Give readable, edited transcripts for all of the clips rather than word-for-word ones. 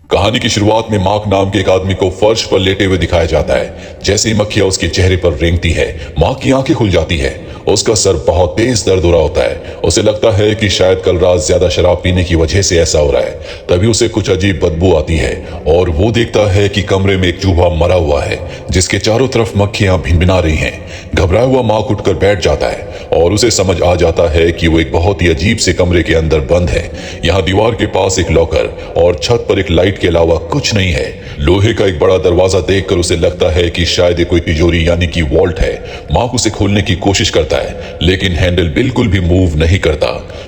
कहानी की शुरुआत में मार्क नाम के एक आदमी को फर्श पर लेटे हुए दिखाया जाता है। जैसे ही मक्खियां उसके चेहरे पर रेंगती है, मार्क की आंखें खुल जाती है। उसका सर बहुत तेज दर्द हो रहा होता है। उसे लगता है कि शायद कल रात ज्यादा शराब पीने की वजह से ऐसा हो रहा है। तभी उसे कुछ अजीब बदबू आती है और वो देखता है कि कमरे में एक चूहा मरा हुआ है, जिसके चारों तरफ मक्खियां भिनभिना रही हैं। घबराया हुआ मार्क उठकर बैठ जाता है और उसे समझ आ जाता है कि वो एक बहुत ही अजीब से कमरे के अंदर बंद है। यहाँ दीवार के पास एक लॉकर और छत पर एक लाइट के अलावा कुछ नहीं है। लोहे का एक बड़ा दरवाजा देखकर उसे लगता है कि शायद ये कोई तिजोरी यानी कि वॉल्ट है। मार्क उसे खोलने की कोशिश करता है, लेकिन हैंडल बिल्कुल भी मूव नहीं करता।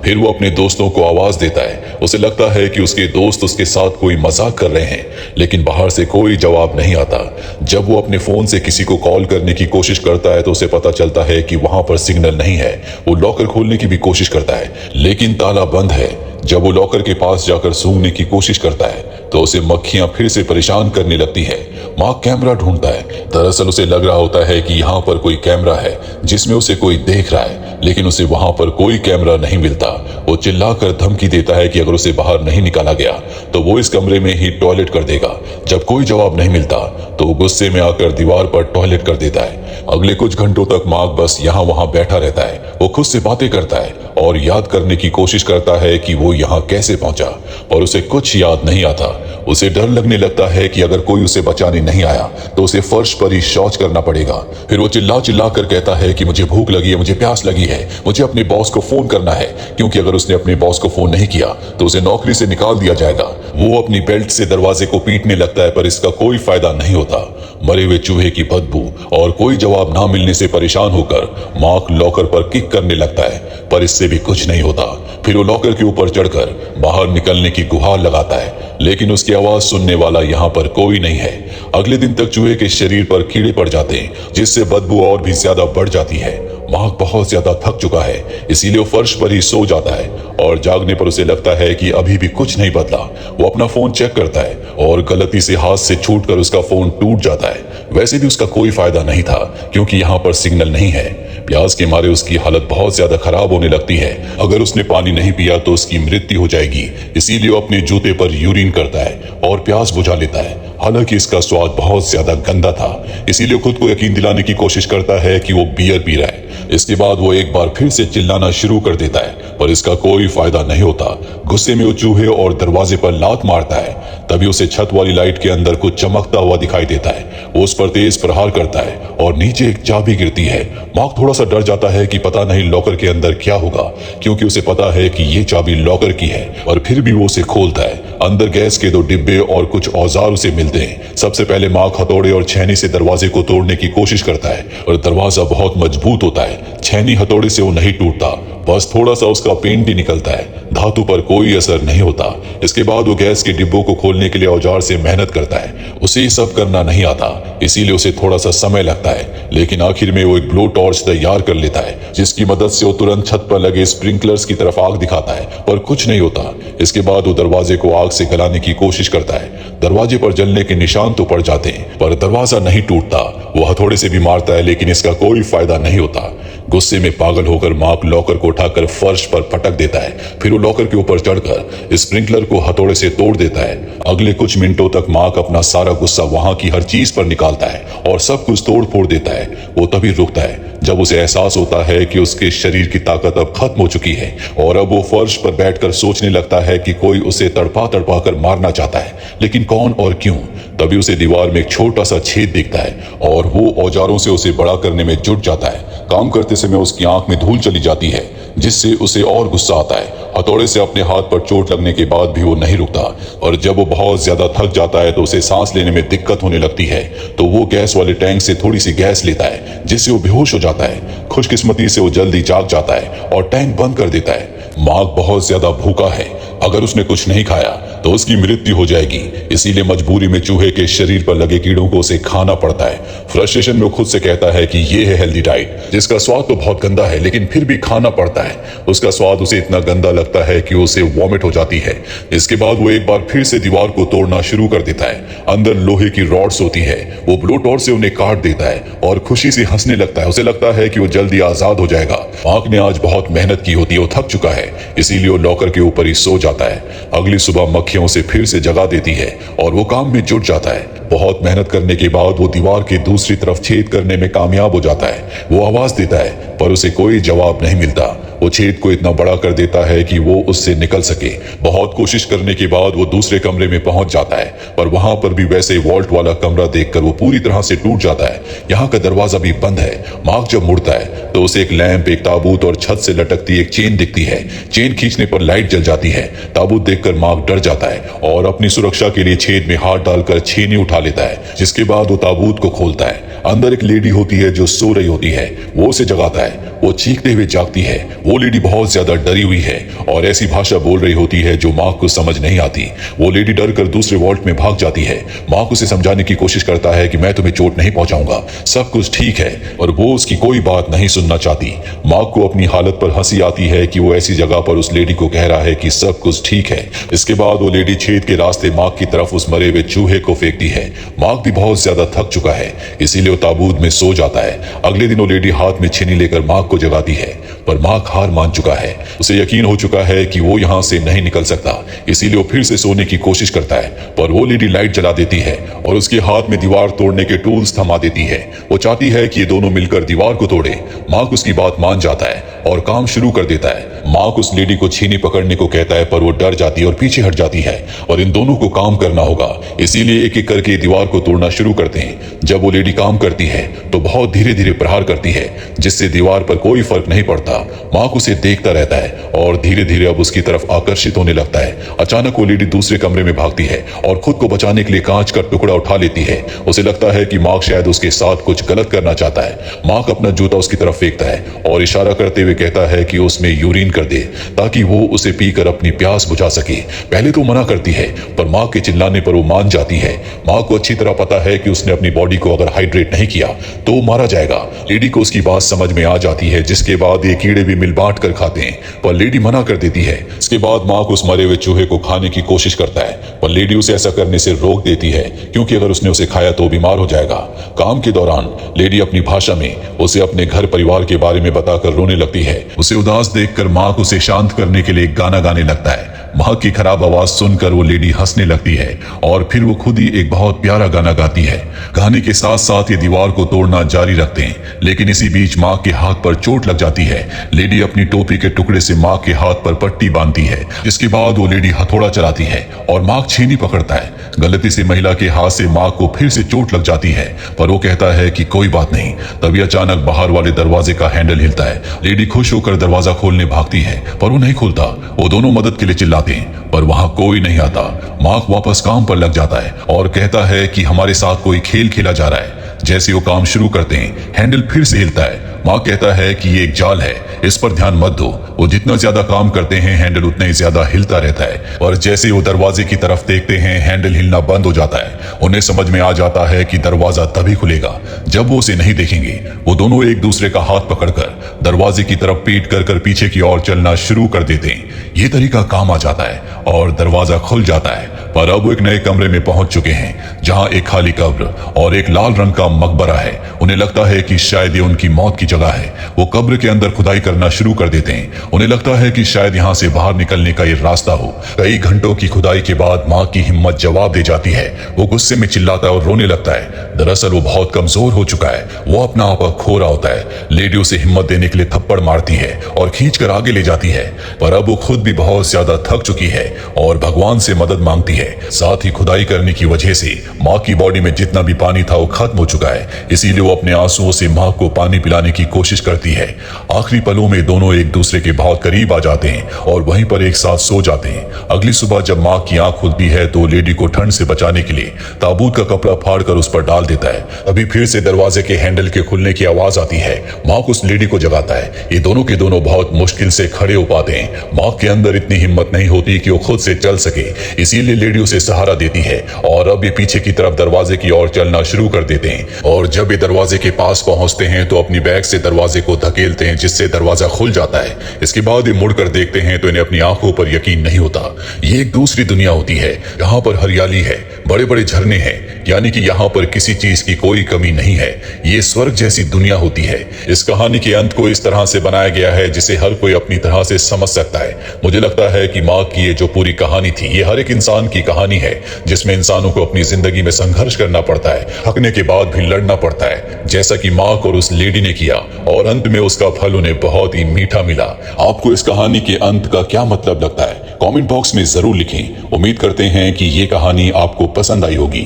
फिर वो अपने दोस्तों को आवाज देता है। उसे लगता है कि उसके दोस्त उसके साथ कोई मजाक कर रहे हैं, लेकिन बाहर से कोई जवाब नहीं आता। जब वो अपने फोन से किसी को कॉल करने की कोशिश करता है तो उसे पता चलता है कि वहां पर सिग्नल नहीं है। वो लॉकर खोलने की भी कोशिश करता है, लेकिन ताला बंद है। जब वो लॉकर के पास जाकर सूंघने की कोशिश करता है तो उसे मक्खियां फिर से परेशान करने लगती है। मार्क कैमरा ढूंढता है। दरअसल उसे लग रहा होता है कि यहाँ पर कोई कैमरा है जिसमें उसे कोई देख रहा है, लेकिन उसे वहां पर कोई कैमरा नहीं मिलता। वो चिल्लाकर धमकी देता है कि अगर उसे बाहर नहीं निकाला गया तो वो इस कमरे में ही टॉयलेट कर देगा। जब कोई जवाब नहीं मिलता तो वो गुस्से में आकर दीवार पर टॉयलेट कर देता है। अगले कुछ घंटों तक मार्क बस यहाँ वहां बैठा रहता है। वो खुद से बातें करता है और याद करने की कोशिश करता है कि वो यहाँ कैसे पहुंचा, और उसे कुछ याद नहीं आता। उसे डर लगने लगता है कि अगर कोई उसे बचाने नहीं आया तो उसे फर्श पर ही शौच करना पड़ेगा। फिर वो चिल्ला चिल्ला कर कहता है कि मुझे भूख लगी है, मुझे प्यास लगी है, मुझे अपने बॉस को फोन करना है, क्योंकि अगर उसने अपने बॉस को फोन नहीं किया तो उसे नौकरी से निकाल दिया जाएगा। वो अपनी बेल्ट से दरवाजे को पीटने लगता है, पर इसका कोई फायदा नहीं होता। मरे हुए चूहे की बदबू और कोई जवाब ना मिलने से परेशान होकर मार्क लॉकर पर किक करने लगता है, पर इससे भी कुछ नहीं होता। फिर वो लॉकर के ऊपर चढ़कर बाहर निकलने की गुहार लगाता है, लेकिन उसकी आवाज सुनने वाला यहाँ पर कोई नहीं है। अगले दिन तक चूहे के शरीर पर कीड़े पड़ जाते हैं, जिससे बदबू और भी ज्यादा बढ़ जाती है। मार्क बहुत ज्यादा थक चुका है, इसीलिए वो फर्श पर ही सो जाता है और जागने पर उसे लगता है कि अभी भी कुछ नहीं बदला। वो अपना फोन चेक करता है और गलती से हाथ से छूटकर उसका फोन टूट जाता है। वैसे भी उसका कोई फायदा नहीं था, क्योंकि यहाँ पर सिग्नल नहीं है। प्यास के मारे उसकी हालत बहुत ज्यादा खराब होने लगती है। अगर उसने पानी नहीं पिया तो उसकी मृत्यु हो जाएगी। इसीलिए वो अपने जूते पर यूरिन करता है और प्यास बुझा लेता है। हालांकि इसका स्वाद बहुत ज्यादा गंदा था, इसीलिए खुद को यकीन दिलाने की कोशिश करता है कि वो बियर पी रहा है। इसके बाद वो एक बार फिर से चिल्लाना शुरू कर देता है, पर इसका कोई फायदा नहीं होता। गुस्से में वो चूहे और दरवाजे पर लात मारता है। तभी उसे छत वाली लाइट के अंदर कुछ चमकता हुआ दिखाई देता है। वो उस पर तेज प्रहार करता है और नीचे एक चाबी गिरती है। मार्क थोड़ा सा डर जाता है कि पता नहीं लॉकर के अंदर क्या होगा, क्योंकि उसे पता है कि ये चाबी लॉकर की है, और फिर भी वो उसे खोलता है। अंदर गैस के 2 डिब्बे और कुछ औजार उसे मिलते हैं। सबसे पहले मार्क हथौड़े और छेनी से दरवाजे को तोड़ने की कोशिश करता है, और दरवाजा बहुत मजबूत होता है। छेनी हथौड़े से वो नहीं टूटता, बस थोड़ा सा उसका पेंट ही निकलता है। धातु पर कोई असर नहीं होता। इसके बाद वो गैस के डिब्बों को खोलने के लिए औजार से मेहनत करता है। उसे ये सब करना नहीं आता, इसीलिए उसे थोड़ा सा समय लगता है, लेकिन आखिर में वो एक ब्लो टॉर्च तैयार कर लेता है, जिसकी मदद से वो तुरंत छत पर लगे स्प्रिंकलर्स की तरफ आग दिखाता है, पर कुछ नहीं होता। इसके बाद वो दरवाजे को आग से गलाने की कोशिश करता है। दरवाजे पर जलने के निशान तो पड़ जाते हैं, पर दरवाजा नहीं टूटता। वो हथौड़े से भी मारता है, लेकिन इसका कोई फायदा नहीं होता। गुस्से में पागल होकर मार्क लॉकर को उठाकर फर्श पर पटक देता है। फिर वो लॉकर के ऊपर चढ़कर स्प्रिंकलर को हथौड़े से तोड़ देता है। अगले कुछ मिनटों तक मार्क अपना सारा गुस्सा वहां की हर चीज पर निकालता है और सब कुछ तोड़ फोड़ देता है। वो तभी रुकता है जब उसे एहसास होता है कि उसके शरीर की ताकत अब खत्म हो चुकी है, और अब वो फर्श पर बैठकर सोचने लगता है कि कोई उसे तड़पा तड़पा कर मारना चाहता है, लेकिन कौन और क्यों। तभी उसे दीवार में एक छोटा सा छेद दिखता है और वो औजारों से उसे बड़ा करने में जुट जाता है। काम करते समय उसकी आंख में धूल चली जाती है, जिससे उसे और गुस्सा आता है। हथौड़े से अपने हाथ पर चोट लगने के बाद भी वो नहीं रुकता, और जब वो बहुत ज्यादा थक जाता है तो उसे सांस लेने में दिक्कत होने लगती है। तो वो गैस वाले टैंक से थोड़ी सी गैस लेता है, जिससे वो बेहोश हो जाता है। खुशकिस्मती से वो जल्दी जाग जाता है और टैंक बंद कर देता है। मार्क बहुत ज्यादा भूखा है, अगर उसने कुछ नहीं खाया तो उसकी मृत्यु हो जाएगी। इसीलिए मजबूरी में चूहे के शरीर पर लगे कीड़ों को उसे खाना पड़ता है। फ्रस्ट्रेशन में खुद से कहता है कि ये है हेल्दी डाइट, जिसका स्वाद तो बहुत गंदा है, लेकिन फिर भी खाना पड़ता है। उसका स्वाद उसे इतना गंदा लगता है कि उसे वॉमिट हो जाती है। इसके बाद वो एक बार फिर से दीवार को तोड़ना शुरू कर देता है। अंदर लोहे की रॉड्स होती है। वो ब्लो टॉर्च से उन्हें काट देता है और खुशी से हंसने लगता है। उसे लगता है कि वो जल्दी आजाद हो जाएगा। मार्क ने आज बहुत मेहनत की होती है, वो थक चुका है, इसीलिए वो लॉकर के ऊपर ही सो जाता है। अगली सुबह मक्खी मक्खियां उसे फिर से जगा देती है और वो काम में जुट जाता है। बहुत मेहनत करने के बाद वो दीवार के दूसरी तरफ छेद करने में कामयाब हो जाता है। वो आवाज देता है पर उसे कोई जवाब नहीं मिलता। वो छेद को इतना बड़ा कर देता है कि वो उससे निकल सके। बहुत कोशिश करने के बाद वो दूसरे कमरे में पहुंच जाता है, पर वहां पर भी वैसे वॉल्ट वाला कमरा देखकर वो पूरी तरह से टूट जाता है। यहाँ का दरवाजा भी बंद है। मार्क जब मुड़ता है तो उसे एक लैंप, एक ताबूत और छत से लटकती एक चेन दिखती है। चेन खींचने पर लाइट जल जाती है। ताबूत देखकर मार्क डर जाता है और अपनी सुरक्षा के लिए छेद में हाथ डालकर छेनी उठा लेता है, जिसके बाद वो ताबूत को खोलता है। अंदर एक लेडी होती है जो सो रही होती है। वो उसे जगाता है। वो चीखते हुए जागती है। वो लेडी बहुत ज्यादा डरी हुई है और ऐसी भाषा बोल रही होती है जो मार्क को समझ नहीं आती। वो लेडी डर कर दूसरे वॉल्ट में भाग जाती है। मार्क उसे समझाने की कोशिश करता है कि मैं तुम्हें चोट नहीं पहुंचाऊंगा, सब कुछ ठीक है, और वो उसकी कोई बात नहीं सुनना चाहती। मार्क को अपनी हालत पर हंसी आती है कि वो ऐसी जगह पर उस लेडी को कह रहा है कि सब कुछ ठीक है। इसके बाद वो लेडी छेद के रास्ते मार्क की तरफ उस मरे हुए चूहे को फेंकती है। मार्क भी बहुत ज्यादा थक चुका है, इसीलिए वो ताबूत में सो जाता है। अगले दिन वो लेडी हाथ में छीनी लेकर मार्क को जगाती है, पर मार्क हार मान चुका है। उसे यकीन हो चुका है कि वो यहाँ से नहीं निकल सकता, इसीलिए वो फिर से सोने की कोशिश करता है, पर वो लेडी लाइट जला देती है और उसके हाथ में दीवार तोड़ने के टूल्स थमा देती है। वो चाहती है कि ये दोनों मिलकर दीवार को तोड़े। मार्क उसकी बात मान जाता है और काम शुरू कर देता है। मार्क उस लेडी को छीनी पकड़ने को कहता है, पर वो डर जाती है और पीछे हट जाती है और इन दोनों को काम करना होगा, इसीलिए एक एक करके दीवार को तोड़ना शुरू करते हैं। जब वो लेडी काम करती है तो बहुत धीरे धीरे प्रहार करती है, जिससे दीवार पर कोई फर्क नहीं पड़ता। मार्क उसे देखता रहता है और धीरे धीरे अब उसकी तरफ आकर्षित होने लगता है। अचानक वो लेडी दूसरे कमरे में भागती है और खुद को बचाने के लिए कांच का टुकड़ा उठा लेती है। उसे लगता है कि मार्क शायद उसके साथ कुछ गलत करना चाहता है। मार्क अपना जूता उसकी तरफ फेंकता है और इशारा करते हुए कहता है कि उसमें यूरिन कर दे, ताकि वो उसे पीकर अपनी प्यास बुझा सके। पहले तो मना करती है, पर मार्क के चिल्लाने पर वो मान जाती है। मार्क को अच्छी तरह पता है कि उसने अपनी बॉडी को अगर हाइड्रेट नहीं किया तो वो मारा जाएगा। लेडी को उसकी बात समझ में आ जाती है, जिसके बाद ये कीड़े भी मिल बांट कर खाते हैं, पर लेडी मना कर देती है। इसके बाद मार्क उस मरे हुए चूहे को खाने की कोशिश करता है, पर लेडी उसे ऐसा करने से रोक देती है, क्योंकि अगर उसने उसे खाया तो बीमार हो जाएगा। काम के दौरान लेडी अपनी भाषा में उसे अपने घर परिवार के बारे में बताकर रोने लगती है। उसे उदास देखकर मार्क उसे शांत करने के लिए गाना गाने लगता है। मार्क की खराब आवाज सुनकर वो लेडी हंसने लगती है और फिर वो खुद ही एक बहुत प्यारा गाना गाती है। गाने के साथ साथ ये दीवार को तोड़ना जारी रखते हैं, लेकिन इसी बीच मार्क के हाथ पर चोट लग जाती है। लेडी अपनी टोपी के टुकड़े से मार्क के हाथ पर पट्टी बांधती है, जिसके बाद वो लेडी हथौड़ा चलाती है और मार्क छीनी पकड़ता है। गलती से महिला के हाथ से मार्क को फिर से चोट लग जाती है, पर वो कहता है कि कोई बात नहीं। तभी अचानक बाहर वाले दरवाजे का हैंडल हिलता है। लेडी खुश होकर दरवाजा खोलने भागती है, पर वो नहीं खुलता। वो दोनों मदद के लिए चिल्लाते हैं, पर वहां कोई नहीं आता। मार्क वापस काम पर लग जाता है और कहता है कि हमारे साथ कोई खेल खेला जा रहा है। जैसे वो काम शुरू करते हैं, हैंडल फिर से हिलता है। मार्क कहता है कि ये एक जाल है, इस पर ध्यान मत दो। वो जितना ज्यादा काम करते हैं, हैंडल उतना ही ज्यादा हिलता रहता है, और जैसे वो दरवाजे की तरफ देखते हैं, हैंडल हिलना बंद हो जाता है। उन्हें समझ में आ जाता है कि दरवाजा तभी खुलेगा जब वो उसे नहीं देखेंगे। वो दोनों एक दूसरे का हाथ पकड़कर दरवाजे की तरफ पीट कर कर पीछे की ओर चलना शुरू कर देते हैं। ये तरीका काम आ जाता है और दरवाजा खुल जाता है। पर अब वो एक नए कमरे में पहुंच चुके हैं, जहां एक खाली कब्र और एक लाल रंग का मकबरा है। उन्हें लगता है कि शायद ये उनकी मौत की जगह है। वो कब्र के अंदर खुदाई करना शुरू कर देते हैं। उन्हें लगता है कि शायद यहाँ से बाहर निकलने का ये रास्ता हो। कई घंटों की खुदाई के बाद माँ की हिम्मत जवाब दे जाती है। वो गुस्से में चिल्लाता है और रोने लगता है। दरअसल वो बहुत कमजोर हो चुका है। वो अपना आपा खो रहा होता है। लेडी उसे हिम्मत देने के लिए थप्पड़ मारती है और खींच कर आगे ले जाती है, पर अब वो खुद भी बहुत ज्यादा थक चुकी है और भगवान से मदद मांगती है। साथ ही खुदाई करने की वजह से माँ की बॉडी में जितना भी पानी था वो खत्म हो चुका है, इसीलिए वो अपने आंसुओं से माँ को पानी पिलाने की कोशिश करती है। आखिरी पलों में दोनों एक दूसरे के बहुत करीब आ जाते हैं और वहीं पर एक साथ सो जाते हैं। अगली सुबह जब माँ की आंख खुलती है तो लेडी को ठंड से बचाने के लिए ताबूत का कपड़ा फाड़कर उस पर डाल देता है। अभी फिर से दरवाजे के हैंडल के खुलने की आवाज आती है। मार्क उस लेडी को जगाता है। ये दोनों के दोनों बहुत मुश्किल से खड़े हो पाते हैं। मार्क के अंदर इतनी हिम्मत नहीं होती कि वो खुद से चल सके, इसीलिए लेडी उसे सहारा देती है और अब ये पीछे की तरफ दरवाजे की ओर चलना शुरू कर देते हैं। और जब ये दरवाजे के पास पहुंचते हैं तो अपनी बैग से दरवाजे को धकेलते हैं, जिससे दरवाजा खुल जाता है। इसके बाद ये मुड़कर देखते हैं तो इन्हें अपनी आंखों पर यकीन नहीं होता। ये एक दूसरी दुनिया होती है, यहाँ पर हरियाली है, बड़े बड़े झरने हैं, यानी कि यहाँ पर किसी चीज की कोई कमी नहीं है। ये स्वर्ग जैसी दुनिया होती है। इस कहानी के अंत को इस तरह से बनाया गया है जिसे हर कोई अपनी तरह से समझ सकता है। मुझे लगता है कि मार्क की ये जो पूरी कहानी थी, ये हर एक इंसान की कहानी है जिसमें इंसानों को अपनी जिंदगी में संघर्ष करना पड़ता है, थकने के बाद भी लड़ना पड़ता है, जैसा कि मार्क और उस लेडी ने किया, और अंत में उसका फल उन्हें बहुत ही मीठा मिला। आपको इस कहानी के अंत का क्या मतलब लगता है? कमेंट बॉक्स में जरूर लिखें। उम्मीद करते हैं कि ये कहानी आपको पसंद आई होगी।